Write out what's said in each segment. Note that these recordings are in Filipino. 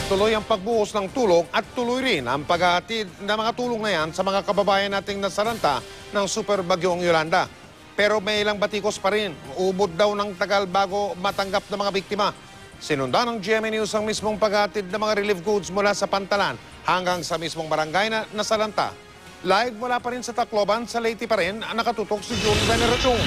Tuloy ang pagbuhos ng tulong at tuloy rin ang paghahatid ng mga tulong na yan sa mga kababayan nating nasalanta ng super bagyong Yolanda. Pero may ilang batikos pa rin. Ubod daw ng tagal bago matanggap ng mga biktima. Sinundan ng GMA News ang mismong paghahatid ng mga relief goods mula sa Pantalan hanggang sa mismong barangay na nasalanta. Live mula pa rin sa Tacloban, sa Leyte pa rin ang nakatutok si June Veneracion.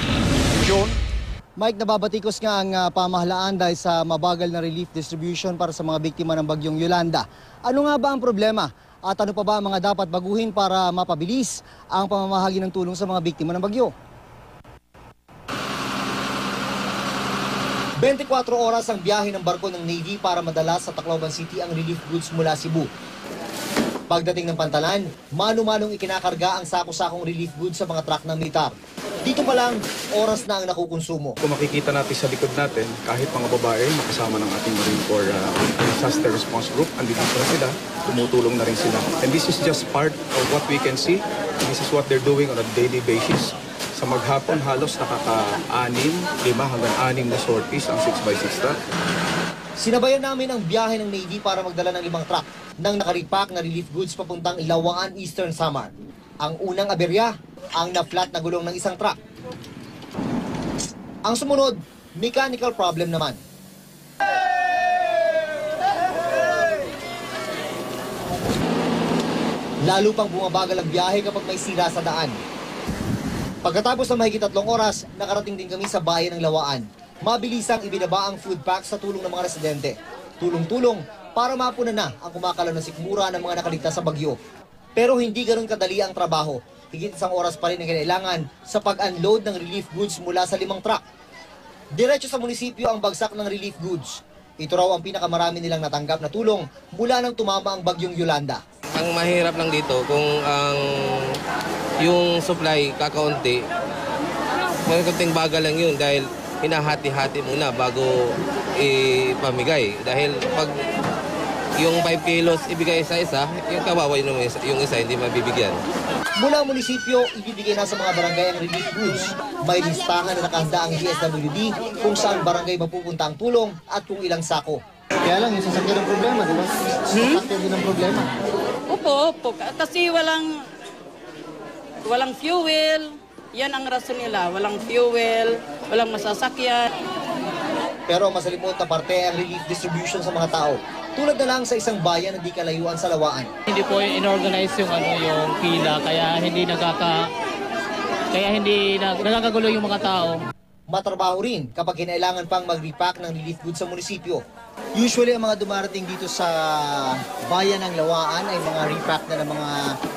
June? Mike, nababatikos nga ang pamahalaan dahil sa mabagal na relief distribution para sa mga biktima ng bagyong Yolanda. Ano nga ba ang problema? At ano pa ba ang mga dapat baguhin para mapabilis ang pamamahagi ng tulong sa mga biktima ng bagyo? 24 oras ang biyahe ng barko ng Navy para madala sa Tacloban City ang relief goods mula Cebu. Pagdating ng Pantalan, mano-manong ikinakarga ang sako-sakong relief goods sa mga truck ng militar. Dito pa lang, oras na ang nakukonsumo. Kung makikita natin sa likod natin, kahit mga babae, makasama ng ating Marine Corps Disaster Response Group, andito na sila, tumutulong na rin sila. And this is just part of what we can see. This is what they're doing on a daily basis. Sa maghapon, halos nakaka-6 hanggang 6 na sorties ang 6x6 truck. Sinabayan namin ang biyahe ng Navy para magdala ng 5 truck ng nakaripak na relief goods papuntang Ilawaan, Eastern Samar. Ang unang aberya, ang na-flat na gulong ng isang truck. Ang sumunod, mechanical problem naman. Lalo pang bumabagal ang biyahe kapag may sira sa daan. Pagkatapos ng mahigit 3 oras, nakarating din kami sa bayan ng Lawaan. Mabilisang ibinaba ang food pack sa tulong ng mga residente. Tulong-tulong para mapunan na ang kumakalaw ng sikmura ng mga nakaligtas sa bagyo. Pero hindi ganoon kadali ang trabaho. Higit 1 oras pa rin ang kailangan sa pag-unload ng relief goods mula sa 5 truck. Diretso sa munisipyo ang bagsak ng relief goods. Ito raw ang pinakamarami nilang natanggap na tulong mula nang tumama ang bagyong Yolanda. Ang mahirap lang dito kung yung supply kakaunti, may kunting bagal lang yun dahil hinahati-hati muna bago ipamigay. Dahil pag yung 5 kilos ibigay isa-isa, yung kawawa yung isa hindi mabibigyan. Mula munisipyo, ibibigay na sa mga barangay ang relief goods. May listahan na nakahanda ang DSWD kung saan barangay mapupunta ang tulong at kung ilang sako. Kaya lang, yung sasakyan ng problema, di ba? Sasakyan din ang problema. Opo. Kasi walang fuel. Yan ang rason nila. Walang fuel, walang masasakyan. Pero ang masalimuot na parte ay ang relief distribution sa mga tao. Tulad na lang sa isang bayan na di kalayuan sa Lawaan. Hindi po inorganize yung pila kaya nagkakagulo yung mga tao. Matrabaho rin kapag kinailangan pang mag-repack ng relief goods sa munisipyo. Usually ang mga dumarating dito sa bayan ng Lawaan ay mga repack na ng mga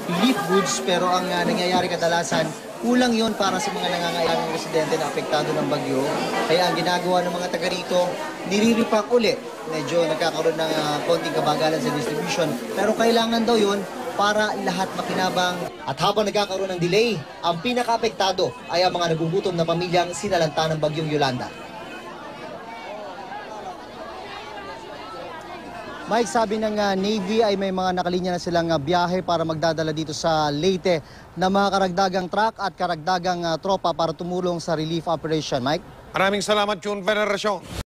relief goods, pero ang nangyayari kadalasan kulang yon para sa mga nangangailangang residente na apektado ng bagyo. Kaya ang ginagawa ng mga taga rito, nire-repack ulit. Medyo nagkakaroon ng konting kabagalan sa distribution, pero kailangan daw yon para lahat makinabang. At habang nagkakaroon ng delay, ang pinaka-apektado ay ang mga nagugutom na pamilyang sinalanta ng bagyong Yolanda. Mike, sabi ng Navy ay may mga nakalinya na silang biyahe para magdadala dito sa Leyte na mga karagdagang truck at karagdagang tropa para tumulong sa relief operation. Mike? Maraming salamat, June Veneracion.